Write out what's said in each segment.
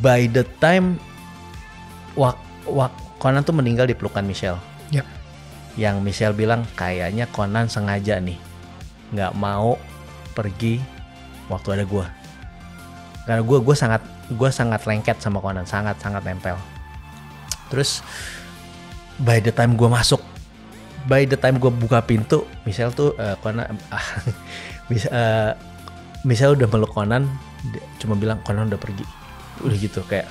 by the time Conan tuh meninggal di pelukan Michelle. Yep. Yang Michelle bilang kayaknya Conan sengaja nih nggak mau pergi waktu ada gue. Karena gue sangat lengket sama Conan, sangat nempel. Terus by the time gue buka pintu, Michelle tuh Michelle udah meluk Conan, cuma bilang Conan udah pergi. Udah gitu kayak,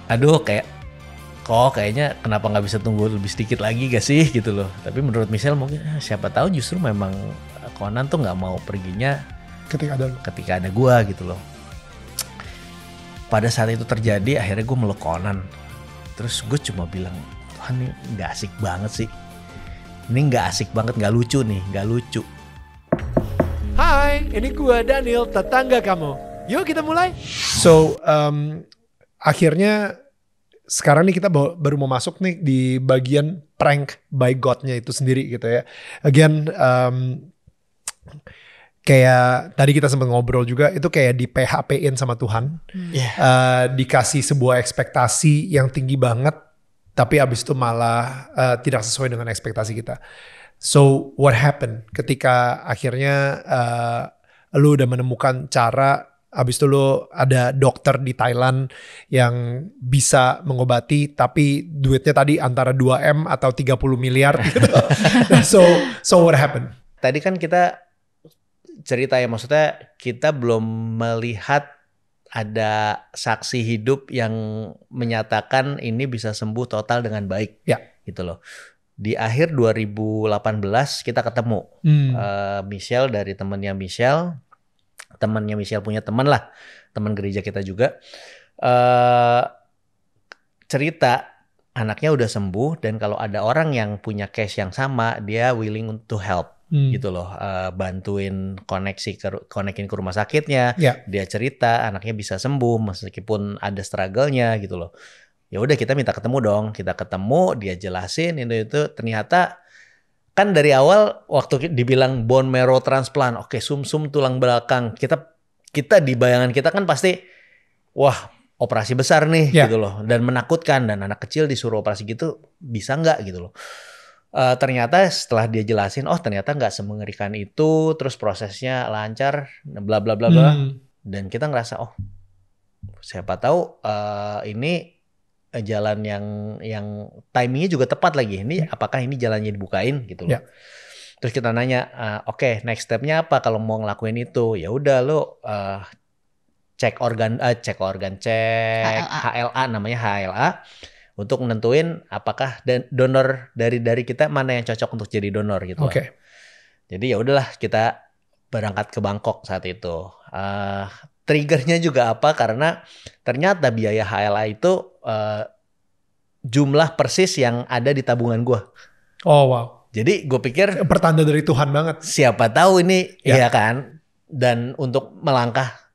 aduh kayaknya kenapa nggak bisa tunggu lebih sedikit lagi gak sih gitu loh. Tapi menurut Michelle mungkin siapa tahu justru memang Conan tuh nggak mau perginya ketika ada gue gitu loh. Pada saat itu terjadi akhirnya gue meluk Conan. Terus gue cuma bilang, Tuhan ini gak asik banget sih. Ini gak asik banget, gak lucu nih, gak lucu. Hai, ini gue Daniel, tetangga kamu. Yuk kita mulai. So, akhirnya sekarang nih kita baru mau masuk nih di bagian prank by God-nya itu sendiri gitu ya. Again, kayak tadi kita sempat ngobrol juga, itu kayak di PHP-in sama Tuhan. Dikasih sebuah ekspektasi yang tinggi banget, tapi abis itu malah tidak sesuai dengan ekspektasi kita. So what happened ketika akhirnya lu udah menemukan cara, abis itu lu ada dokter di Thailand yang bisa mengobati, tapi duitnya tadi antara 2M atau 30 miliar gitu. So what happened? Tadi kan kita cerita ya, maksudnya kita belum melihat ada saksi hidup yang menyatakan ini bisa sembuh total dengan baik, gitu loh. Di akhir 2018 kita ketemu Michelle dari temannya Michelle punya teman lah, teman gereja kita juga, cerita anaknya udah sembuh dan kalau ada orang yang punya case yang sama dia willing to help. Gitu loh, bantuin konekin ke rumah sakitnya. Dia cerita anaknya bisa sembuh meskipun ada struggle-nya gitu loh. Ya udah kita minta ketemu dong, kita ketemu, dia jelasin itu ternyata kan dari awal waktu dibilang bone marrow transplant, oke, sumsum tulang belakang, kita di bayangan kita kan pasti wah operasi besar nih gitu loh, dan menakutkan, dan anak kecil disuruh operasi gitu bisa nggak gitu loh. Ternyata setelah dia jelasin, oh ternyata nggak semengerikan itu, terus prosesnya lancar, bla bla bla bla, dan kita ngerasa oh siapa tahu ini jalan yang timingnya juga tepat lagi. Ini apakah ini jalannya dibukain gitu loh. Terus kita nanya, oke, next stepnya apa kalau mau ngelakuin itu? Ya udah lo cek HLA namanya HLA. Untuk nentuin apakah donor dari kita mana yang cocok untuk jadi donor gitu. Jadi ya udahlah kita berangkat ke Bangkok saat itu. Triggernya juga apa? Karena ternyata biaya HLA itu jumlah persis yang ada di tabungan gue. Oh wow. Jadi gue pikir pertanda dari Tuhan banget. Siapa tahu ini ya kan. Dan untuk melangkah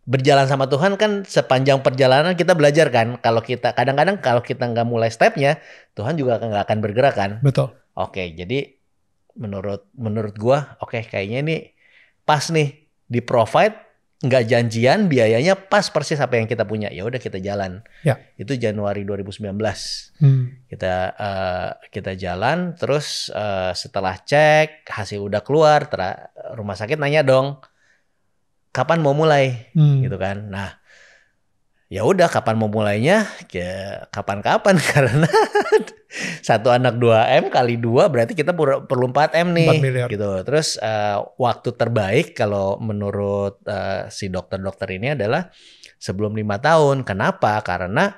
berjalan sama Tuhan kan sepanjang perjalanan kita belajar kan. Kalau kita kadang-kadang kalau kita nggak mulai stepnya, Tuhan juga nggak akan bergerak kan. Betul. Oke, jadi menurut gua, oke, kayaknya ini pas nih di provide, nggak janjian, biayanya pas persis apa yang kita punya. Ya udah kita jalan. Itu Januari 2019. Kita jalan, terus setelah cek hasil udah keluar, rumah sakit nanya dong, kapan mau mulai gitu kan. Nah ya udah kapan mau mulainya ya kapan-kapan karena satu anak 2M kali 2 berarti kita perlu 4M nih 4 miliar. Gitu. Terus waktu terbaik kalau menurut si dokter-dokter ini adalah sebelum 5 tahun. Kenapa? Karena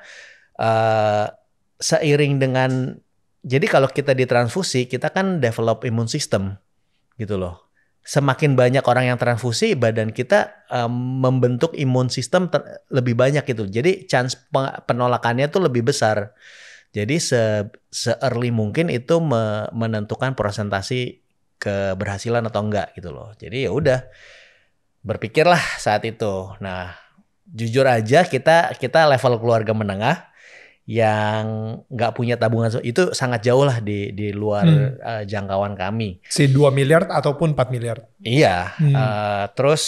seiring dengan, jadi kalau kita ditransfusi kita kan develop imun system gitu loh. Semakin banyak orang yang transfusi, badan kita membentuk imun sistem lebih banyak gitu. Jadi chance penolakannya tuh lebih besar. Jadi se-early mungkin itu menentukan persentase keberhasilan atau enggak gitu loh. Jadi ya udah berpikirlah saat itu. Nah, jujur aja kita level keluarga menengah yang nggak punya tabungan itu sangat jauh lah di luar jangkauan kami. Si 2 miliar ataupun 4 miliar. Iya. Terus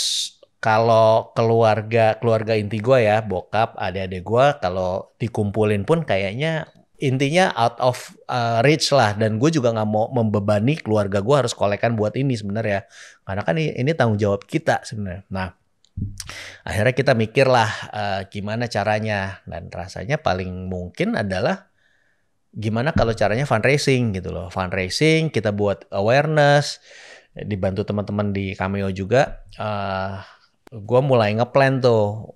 kalau keluarga inti gue ya, bokap, adik-adik gue, kalau dikumpulin pun kayaknya intinya out of reach lah. Dan gue juga nggak mau membebani keluarga gue harus kolekan buat ini sebenarnya, karena kan ini tanggung jawab kita sebenarnya. Nah, akhirnya kita mikir lah gimana caranya, dan rasanya paling mungkin adalah gimana kalau caranya fundraising gitu loh. Fundraising, kita buat awareness, dibantu teman-teman di Cameo juga. Gue mulai ngeplan tuh,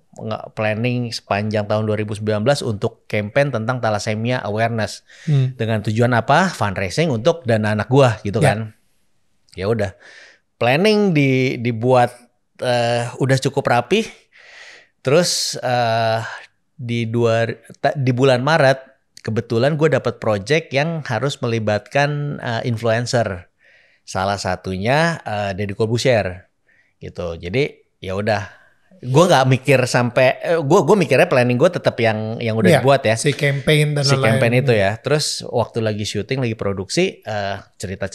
planning sepanjang tahun 2019 untuk campaign tentang thalassemia awareness. Dengan tujuan apa? Fundraising untuk dana anak gue gitu kan. Ya udah, planning dibuat udah cukup rapi. Terus di bulan Maret kebetulan gue dapat project yang harus melibatkan influencer. Salah satunya Deddy Corbuzier gitu. Jadi ya udah, gue nggak mikir sampai gue mikirnya planning gue tetap yang udah dibuat ya. Si campaign dan campaign itu ya. Terus waktu lagi syuting, lagi produksi, cerita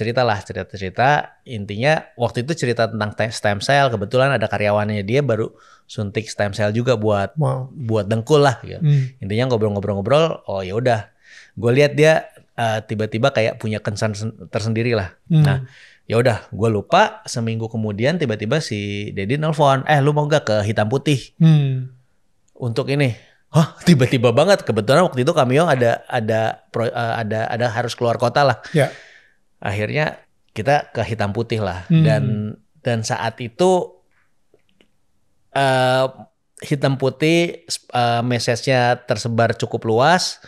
intinya waktu itu cerita tentang stem cell. Kebetulan ada karyawannya, dia baru suntik stem cell juga buat dengkul lah gitu. Intinya ngobrol-ngobrol, oh ya udah, gue lihat dia tiba-tiba kayak punya concern tersendiri lah. Nah, ya udah, gue lupa, seminggu kemudian tiba-tiba si Deddy nelpon, lu mau gak ke Hitam Putih untuk ini? Hah, tiba-tiba banget. Kebetulan waktu itu Cameo ada harus keluar kota lah. Akhirnya kita ke Hitam Putih lah. Dan saat itu Hitam Putih message-nya tersebar cukup luas.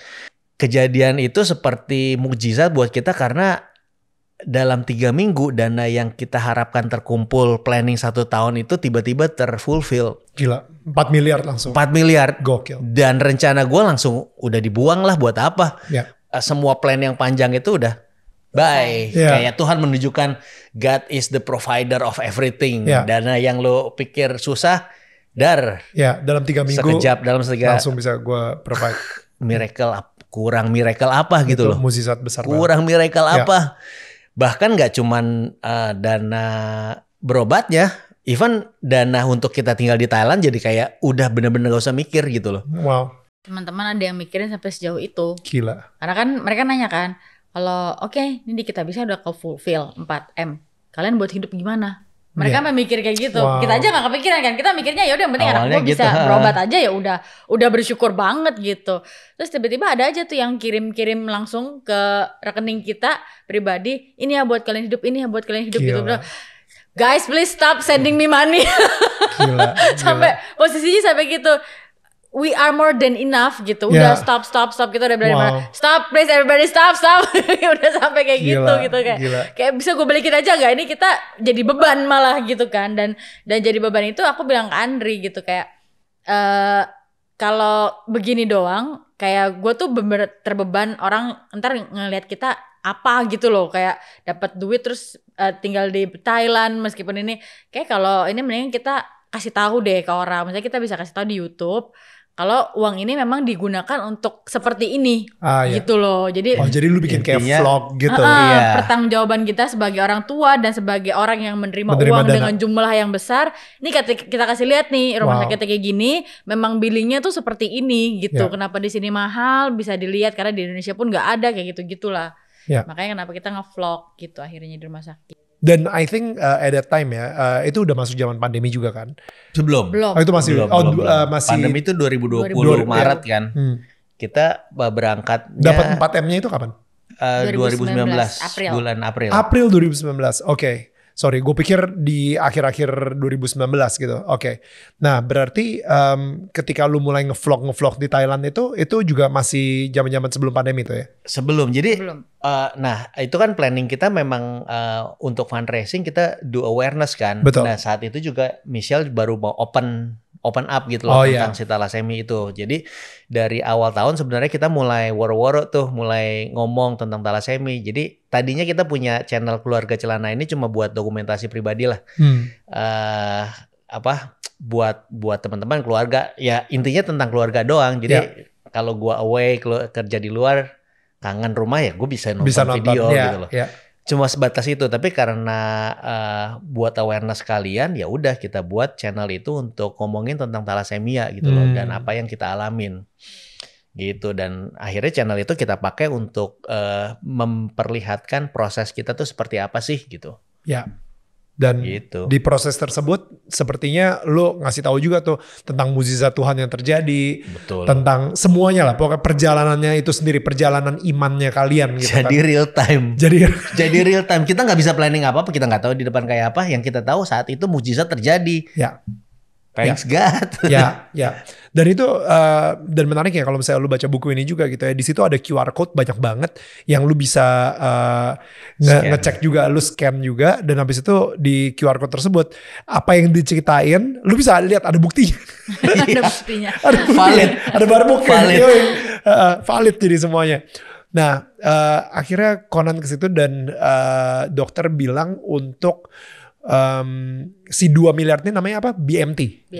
Kejadian itu seperti mukjizat buat kita, karena dalam 3 minggu dana yang kita harapkan terkumpul planning 1 tahun itu tiba-tiba terfulfill. Gila, 4 miliar langsung. 4 miliar. Gokil. Dan rencana gue langsung udah dibuang lah, buat apa. Semua plan yang panjang itu udah bye. Kayak Tuhan menunjukkan God is the provider of everything. Dana yang lo pikir susah, dalam 3 minggu sekejap, dalam langsung bisa gue provide. Kurang miracle apa gitu loh. Mukjizat besar. Kurang miracle apa. Bahkan gak cuman dana berobatnya, even dana untuk kita tinggal di Thailand jadi kayak udah bener-bener gak usah mikir gitu loh. Wow. Teman-teman ada yang mikirin sampai sejauh itu. Gila. Karena kan mereka nanya kan, kalau oke, ini di Kitabisa udah ke fulfill 4M. Kalian buat hidup gimana? Mereka memikir kayak gitu. Kita aja gak kepikiran kan. Kita mikirnya ya udah, yang penting anak gue bisa berobat aja, ya udah bersyukur banget gitu. Terus tiba-tiba ada aja tuh yang kirim-kirim langsung ke rekening kita pribadi. Ini ya buat kalian hidup, ini ya buat kalian hidup gitu. Guys, please stop sending me money. Sampai posisinya sampai gitu. We are more than enough gitu. Udah stop. Kita udah berani stop, please everybody stop. Udah sampai kayak gitu kayak bisa gue balikin aja gak? Ini kita jadi beban malah gitu kan. Dan jadi beban itu aku bilang ke Andri gitu, kayak kalau begini doang kayak gue tuh bener terbeban. Orang ntar ngelihat kita apa gitu loh, kayak dapat duit terus tinggal di Thailand meskipun ini kayak, kalau ini mendingan kita kasih tahu deh ke orang. Misalnya kita bisa kasih tahu di YouTube kalau uang ini memang digunakan untuk seperti ini, gitu loh. Jadi lu bikin kayak vlog gitu. Pertanggungjawaban kita sebagai orang tua dan sebagai orang yang menerima uang dana dengan jumlah yang besar. Ini kita kasih lihat nih, rumah sakitnya kayak gini, memang billingnya tuh seperti ini gitu. Kenapa di sini mahal? Bisa dilihat karena di Indonesia pun nggak ada kayak gitu-gitulah. Makanya kenapa kita nge-vlog gitu akhirnya di rumah sakit. Dan I think at that time itu udah masuk zaman pandemi juga kan? Belum. Itu masih belum. Masih pandemi itu 2020 Maret kan. Kita berangkatnya. Dapat 4M-nya itu kapan? 2019 April. Bulan April. April 2019. Oke. Sorry, gue pikir di akhir-akhir 2019 gitu. Oke. Nah, berarti ketika lu mulai ngevlog di Thailand itu juga masih zaman-zaman sebelum pandemi itu ya? Sebelum. Jadi nah, itu kan planning kita memang untuk fundraising kita do awareness kan. Betul. Nah, saat itu juga Michelle baru mau open up gitu loh tentang si thalassemia itu. Jadi dari awal tahun sebenarnya kita mulai woro-woro tuh, mulai ngomong tentang thalassemia. Jadi tadinya kita punya channel Keluarga Celana ini cuma buat dokumentasi pribadi lah. Buat teman-teman keluarga, ya intinya tentang keluarga doang. Jadi kalau gua away kerja di luar, kangen rumah ya gue bisa nonton video gitu loh. Cuma sebatas itu, tapi karena buat awareness kalian, ya udah kita buat channel itu untuk ngomongin tentang thalassemia gitu loh, dan apa yang kita alamin gitu. Dan akhirnya channel itu kita pakai untuk memperlihatkan proses kita tuh seperti apa sih gitu. Ya. Dan gitu. Di proses tersebut sepertinya lo ngasih tahu juga tuh tentang mukjizat Tuhan yang terjadi. Betul. Tentang semuanya lah, pokoknya perjalanannya itu sendiri, perjalanan imannya kalian gitu. Jadi kan. real time. Jadi real time. Kita nggak bisa planning apa-apa, kita nggak tahu di depan kayak apa. Yang kita tahu saat itu mukjizat terjadi. Ya. Thanks God. Ya. Dan itu dan menarik ya kalau misalnya lu baca buku ini juga gitu ya. Di situ ada QR code banyak banget yang lu bisa ngecek juga, lu scan juga, dan habis itu di QR code tersebut apa yang diceritain lu bisa lihat ada buktinya. Ada buktinya. Valid. Ada barbuknya. Valid. Valid jadi semuanya. Nah, akhirnya Conan ke situ dan dokter bilang untuk si 2 miliar ini namanya apa? BMT.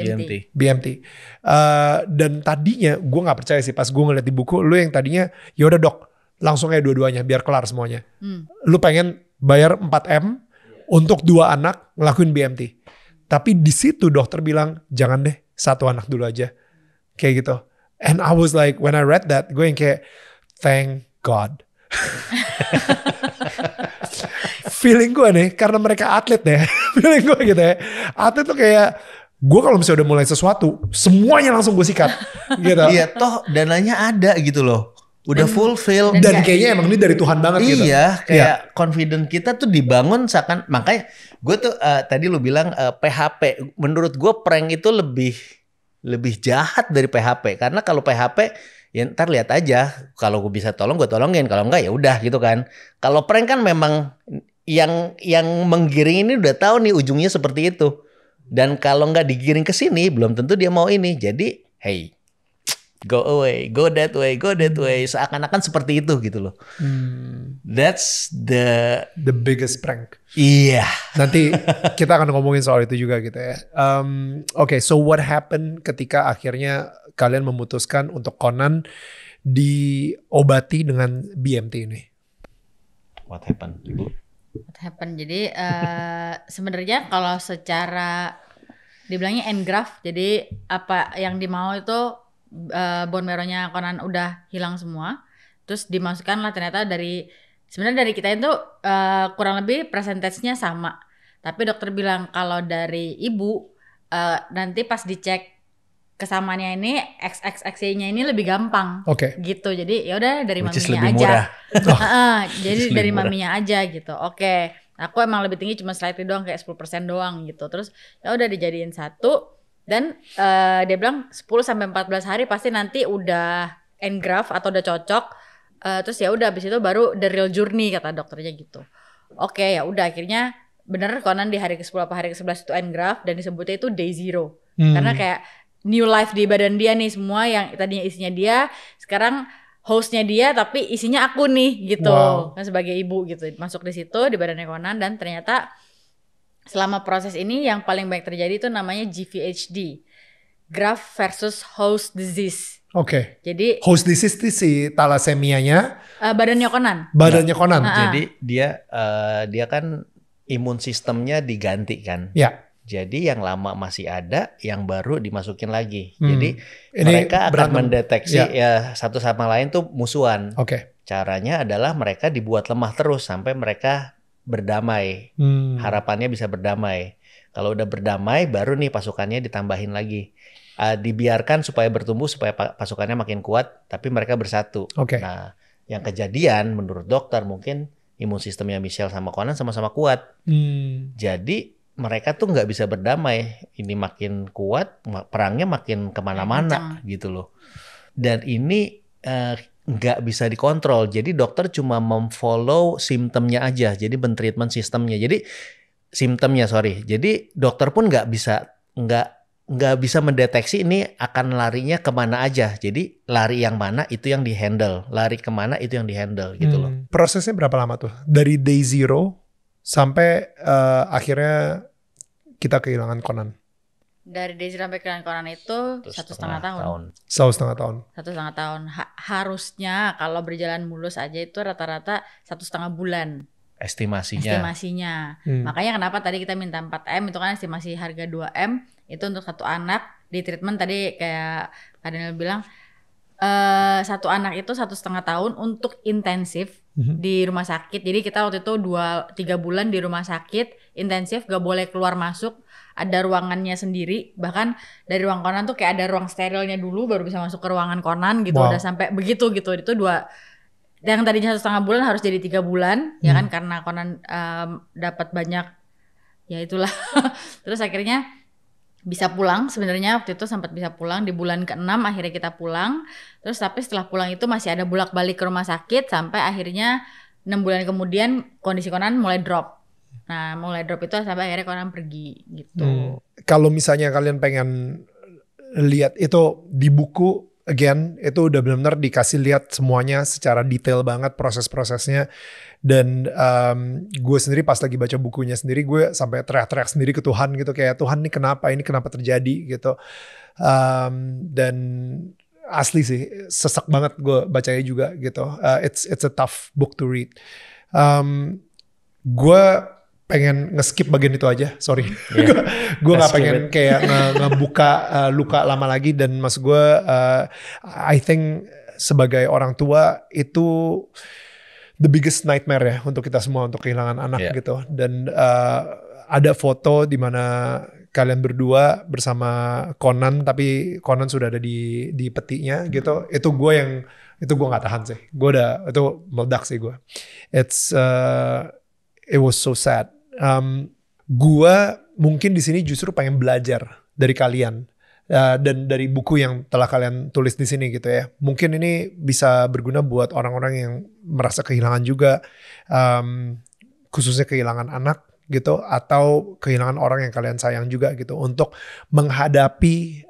Dan tadinya gue nggak percaya sih pas gue ngeliat di buku lu yang tadinya ya udah dok langsung aja dua-duanya biar kelar semuanya. Lu pengen bayar 4M untuk 2 anak ngelakuin BMT. Tapi di situ dokter bilang jangan deh, 1 anak dulu aja. Kayak gitu. And I was like when I read that gue yang kayak thank God. Feeling gue nih karena mereka atlet deh. Feeling gue gitu ya. Atlet tuh kayak gue kalau misalnya udah mulai sesuatu semuanya langsung gue sikat gitu. Iya toh dananya ada gitu loh. Udah fulfill. Dan kayaknya emang ini dari Tuhan banget gitu. Iya kayak confident kita tuh dibangun seakan. Makanya gue tuh tadi lu bilang PHP. Menurut gue prank itu lebih jahat dari PHP. Karena kalau PHP ya ntar lihat aja. Kalau gue bisa tolong gue tolongin. Kalau enggak ya udah gitu kan. Kalau prank kan memang yang menggiring ini udah tahu nih ujungnya seperti itu. Dan kalau nggak digiring ke sini belum tentu dia mau ini. Jadi hey, go away, go that way, go that way. Seakan-akan seperti itu gitu loh. That's the biggest prank. Iya. Nanti kita akan ngomongin soal itu juga gitu ya. Okay, so what happened ketika akhirnya kalian memutuskan untuk Conan diobati dengan BMT ini? What happened? Jadi sebenarnya kalau secara dibilangnya engraft, jadi apa yang dimau itu bone marrow-nya Conan udah hilang semua, terus dimasukkan lah ternyata sebenarnya dari kita itu kurang lebih persentasenya sama, tapi dokter bilang kalau dari ibu nanti pas dicek kesamaannya ini XXXY-nya ini lebih gampang. Gitu. Jadi ya udah dari maminya aja. Jadi dari maminya aja gitu. Aku emang lebih tinggi cuma slightly doang kayak 10% doang gitu. Terus ya udah dijadiin 1 dan dia bilang 10 sampai 14 hari pasti nanti udah engraft atau udah cocok. Terus ya udah habis itu baru the real journey kata dokternya gitu. Ya udah akhirnya bener Conan di hari ke-10 apa hari ke-11 itu engraft dan disebutnya itu day 0. Karena kayak new life di badan dia nih, semua yang tadinya isinya dia sekarang hostnya dia tapi isinya aku nih gitu. Kan sebagai ibu gitu masuk di situ di badannya Conan. Dan ternyata selama proses ini yang paling banyak terjadi itu namanya GVHD, graft versus host disease. Jadi host disease itu si thalassemianya badannya Conan. Jadi dia kan imun sistemnya diganti kan. Jadi yang lama masih ada, yang baru dimasukin lagi. Jadi mereka akan mendeteksi ya satu sama lain tuh musuhan. Caranya adalah mereka dibuat lemah terus sampai mereka berdamai. Harapannya bisa berdamai. Kalau udah berdamai, baru nih pasukannya ditambahin lagi. Dibiarkan supaya bertumbuh, supaya pasukannya makin kuat, tapi mereka bersatu. Nah, yang kejadian menurut dokter mungkin imun sistemnya Michelle sama Conan sama-sama kuat. Jadi mereka tuh nggak bisa berdamai. Ini makin kuat, perangnya makin kemana-mana gitu loh. Dan ini nggak bisa dikontrol. Jadi dokter cuma memfollow simptomnya aja. Jadi mentreatment sistemnya. Jadi Jadi dokter pun nggak bisa mendeteksi ini akan larinya kemana aja. Jadi lari yang mana itu yang dihandle. Lari kemana itu yang dihandle gitu loh. Prosesnya berapa lama tuh? Dari day 0 sampai akhirnya kita kehilangan Conan. Dari day 0 sampai kehilangan Conan itu 1,5 tahun. 1,5 tahun. 1,5 tahun. Harusnya kalau berjalan mulus aja itu rata-rata 1,5 bulan. estimasinya. Makanya kenapa tadi kita minta 4M, itu kan estimasi harga 2M itu untuk satu anak. Di treatment tadi kayak Kak Daniel bilang, satu anak itu 1,5 tahun untuk intensif di rumah sakit. Jadi kita waktu itu 2-3 bulan di rumah sakit intensif, gak boleh keluar masuk, ada ruangannya sendiri. Bahkan dari ruang Conan tuh kayak ada ruang sterilnya dulu baru bisa masuk ke ruangan Conan gitu. Udah sampai begitu gitu. Itu yang tadinya 1,5 bulan harus jadi 3 bulan ya kan, karena Conan dapat banyak ya itulah. Terus akhirnya bisa pulang, sebenarnya waktu itu sempat bisa pulang di bulan ke-6 akhirnya kita pulang. Terus tapi setelah pulang itu masih ada bolak-balik ke rumah sakit sampai akhirnya 6 bulan kemudian kondisi Conan mulai drop. Nah mulai drop itu sampai akhirnya Conan pergi gitu. Kalau misalnya kalian pengen lihat itu di buku, again, itu udah benar-benar dikasih lihat semuanya secara detail banget proses-prosesnya. Dan gue sendiri pas lagi baca bukunya sendiri, gue sampai teriak-teriak sendiri ke Tuhan gitu. Kayak Tuhan ini kenapa terjadi gitu. Dan asli sih, sesek banget gue bacanya juga gitu. It's a tough book to read. Gue pengen nge-skip bagian itu aja, sorry. Gue gak pengen kayak ngebuka luka lama lagi. Dan maksud gue, I think sebagai orang tua itu the biggest nightmare ya untuk kita semua, untuk kehilangan anak gitu. Dan ada foto di mana kalian berdua bersama Conan, tapi Conan sudah ada di petinya gitu. Itu gue gak tahan sih. Itu meledak sih gue. It was so sad. Gua mungkin di sini justru pengen belajar dari kalian dan dari buku yang telah kalian tulis di sini gitu ya. Mungkin ini bisa berguna buat orang-orang yang merasa kehilangan juga, khususnya kehilangan anak gitu, atau kehilangan orang yang kalian sayang juga gitu, untuk menghadapi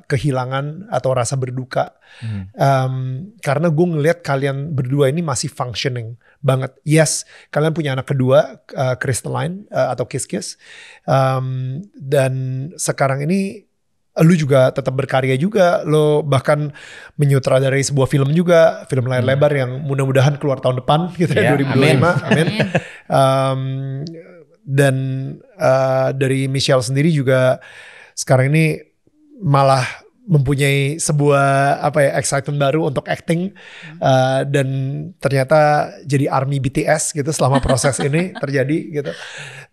kehilangan atau rasa berduka. Karena gue ngeliat kalian berdua ini masih functioning banget. Yes, kalian punya anak kedua, Crystalline atau Kiss. Dan sekarang ini lu juga tetap berkarya juga. Lo bahkan menyutradarai sebuah film juga, film layar lebar yang mudah-mudahan keluar tahun depan gitu ya, 2025. Amin. Dan dari Michelle sendiri juga sekarang ini malah mempunyai sebuah excitement baru untuk acting, dan ternyata jadi ARMY BTS gitu selama proses ini terjadi gitu.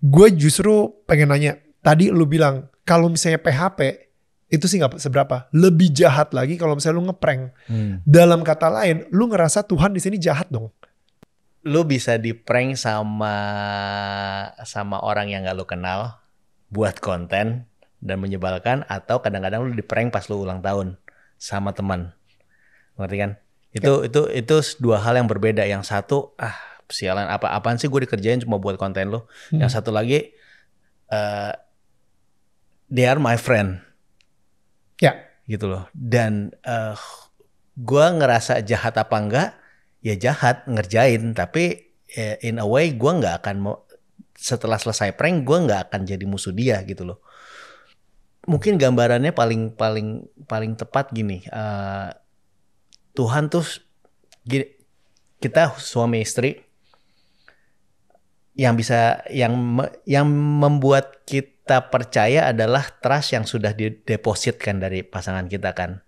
Gue justru pengen nanya, tadi lu bilang kalau misalnya PHP itu sih gak seberapa, lebih jahat lagi kalau misalnya lu ngeprank. Dalam kata lain, lu ngerasa Tuhan di sini jahat dong. Lu bisa di-prank sama orang yang gak lu kenal buat konten dan menyebalkan, atau kadang-kadang lu di-prank pas lu ulang tahun sama teman. Ngerti kan? Itu dua hal yang berbeda. Yang satu, sialan, apaan sih gue dikerjain cuma buat konten lu. Yang satu lagi, they are my friend. Ya. Gitu loh. Dan gue ngerasa jahat apa enggak, ya jahat, ngerjain. Tapi in a way gue gak akan, setelah selesai prank gue gak akan jadi musuh dia gitu loh. Mungkin gambarannya paling tepat gini. Tuhan tuh gini, kita suami istri yang membuat kita percaya adalah trust yang sudah didepositkan dari pasangan kita kan.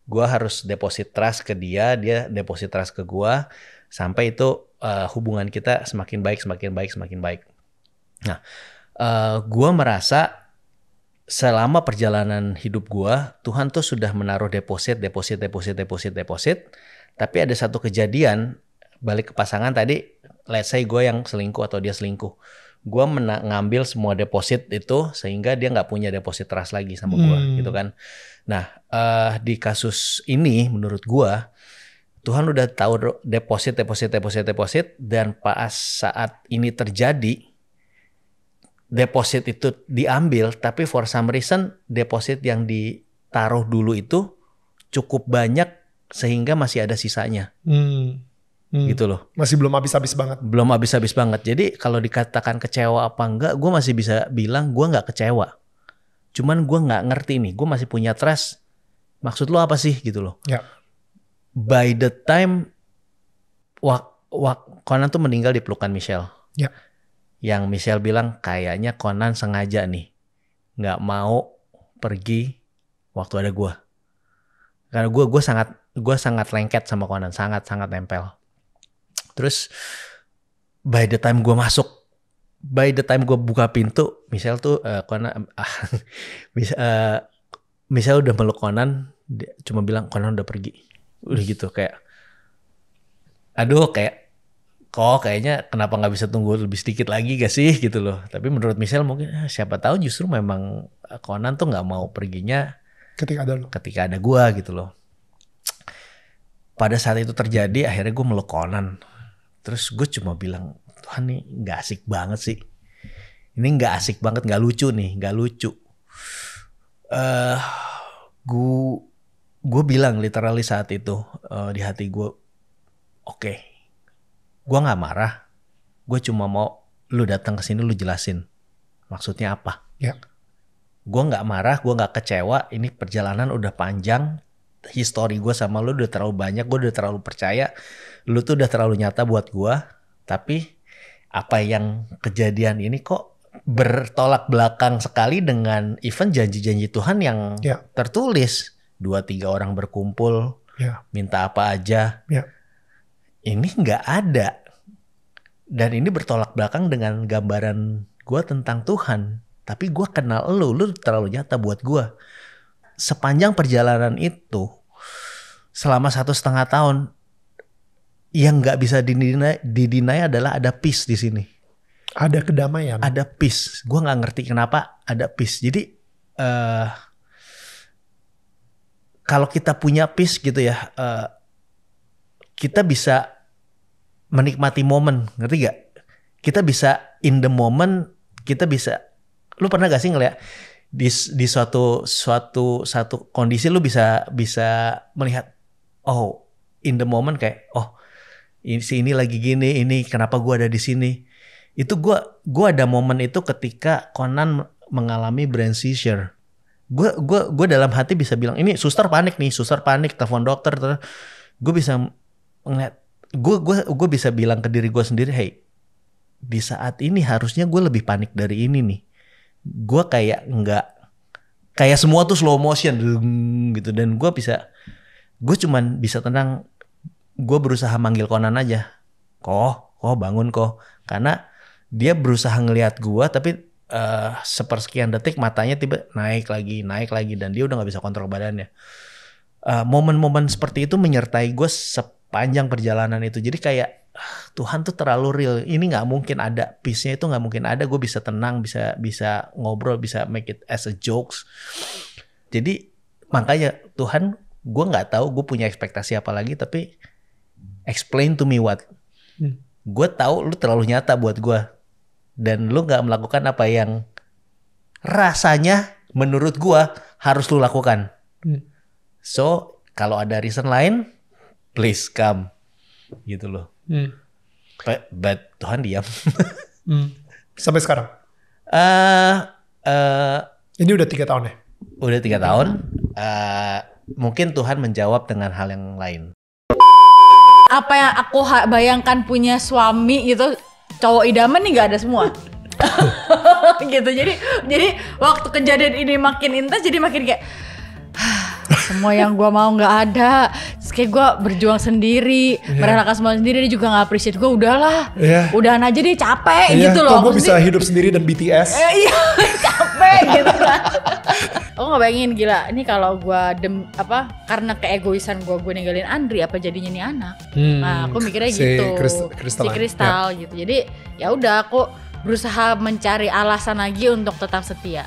Gue harus deposit trust ke dia deposit trust ke gue, sampai itu hubungan kita semakin baik. Nah, gue merasa selama perjalanan hidup gue, Tuhan tuh sudah menaruh deposit. Tapi ada satu kejadian, balik ke pasangan tadi, let's say gue yang selingkuh atau dia selingkuh. Gue ngambil semua deposit itu sehingga dia gak punya deposit trust lagi sama gue gitu kan. Nah, di kasus ini menurut gue, Tuhan udah tahu deposit, dan pas saat ini terjadi, deposit itu diambil, tapi for some reason deposit yang ditaruh dulu itu cukup banyak sehingga masih ada sisanya. Gitu loh. Masih belum habis-habis banget. Jadi kalau dikatakan kecewa apa enggak, gue masih bisa bilang gue gak kecewa. Cuman gue gak ngerti nih, gue masih punya trust. Maksud lo apa sih gitu loh. Ya. By the time Conan tuh meninggal di pelukan Michelle. Ya. Yang Michelle bilang kayaknya Conan sengaja nih nggak mau pergi waktu ada gue. Karena gue sangat lengket sama Conan, sangat nempel. Terus by the time gue buka pintu, Michelle tuh Michelle udah meluk Conan, dia cuma bilang Conan udah pergi. Udah gitu kayak, aduh kayak, kayaknya kenapa nggak bisa tunggu lebih sedikit lagi gak sih gitu loh. Tapi menurut Michelle mungkin siapa tahu justru memang Conan tuh nggak mau perginya ketika ada gue gitu loh. Pada saat itu terjadi, akhirnya gue meluk Conan. Terus gue cuma bilang, Tuhan nih nggak asik banget sih. Ini nggak asik banget, nggak lucu nih, nggak lucu. Gue bilang literally saat itu di hati gue, oke, gue nggak marah. Gue cuma mau lu datang ke sini, lu jelasin maksudnya apa. Ya. Gue nggak marah, gue nggak kecewa. Ini perjalanan udah panjang. History gue sama lu udah terlalu banyak, gue udah terlalu percaya, lu tuh udah terlalu nyata buat gue. Tapi apa yang kejadian ini kok bertolak belakang sekali dengan even janji-janji Tuhan yang tertulis. 2-3 orang berkumpul, minta apa aja. Ini nggak ada. Dan ini bertolak belakang dengan gambaran gue tentang Tuhan. Tapi gue kenal lu terlalu nyata buat gue. Sepanjang perjalanan itu, selama 1,5 tahun, yang nggak bisa didinai adalah ada peace di sini. Ada kedamaian. Ada peace. Gue nggak ngerti kenapa ada peace. Jadi kalau kita punya peace gitu ya, kita bisa menikmati momen, ngerti gak? Kita bisa in the moment, kita bisa. Lu pernah gak sih ngeliat di suatu kondisi lu bisa melihat, oh in the moment kayak, oh ini lagi gini, ini kenapa gue ada di sini. Itu gue ada momen itu ketika Conan mengalami brain seizure. Gue dalam hati bisa bilang, ini suster panik, telepon dokter. Gue bisa ngeliat, gue bisa bilang ke diri gue sendiri, hey, di saat ini harusnya gue lebih panik dari ini nih. Gue kayak semua tuh slow motion gitu, dan gue cuman bisa tenang. Gue berusaha manggil Conan aja, kok bangun kok, karena dia berusaha ngelihat gue, tapi sepersekian detik matanya tiba naik lagi, dan dia udah nggak bisa kontrol badannya. Momen-momen seperti itu menyertai gue sepanjang perjalanan itu. Jadi kayak Tuhan tuh terlalu real. Ini nggak mungkin ada peace-nya, itu nggak mungkin ada. Gue bisa tenang, bisa ngobrol, bisa make it as a jokes. Jadi makanya Tuhan, gue nggak tahu gue punya ekspektasi apa lagi, tapi explain to me what. Gue tahu lu terlalu nyata buat gue, dan lu nggak melakukan apa yang rasanya menurut gue harus lu lakukan. So kalau ada reason lain, please come, gitu loh. But Tuhan diam. Sampai sekarang? Ini udah 3 tahun ya? Udah 3 tahun. Mungkin Tuhan menjawab dengan hal yang lain. Apa yang aku bayangkan punya suami gitu, cowok idaman nih gak ada semua. Gitu. Jadi waktu kejadian ini makin intens, jadi makin kayak semua yang gue mau nggak ada. Terus kayak gue berjuang sendiri, merelakan semua sendiri. Dia juga nggak appreciate gue. Udahlah, udahan aja deh, capek gitu loh. Kok gue bisa hidup sendiri dan BTS? Iya, capek gitu kan. Aku nggak bayangin, gila. Ini kalau gue karena keegoisan gue ninggalin Andri, apa jadinya nih anak? Nah, aku mikirnya gitu. Si Kristal gitu. Jadi ya udah, aku berusaha mencari alasan lagi untuk tetap setia.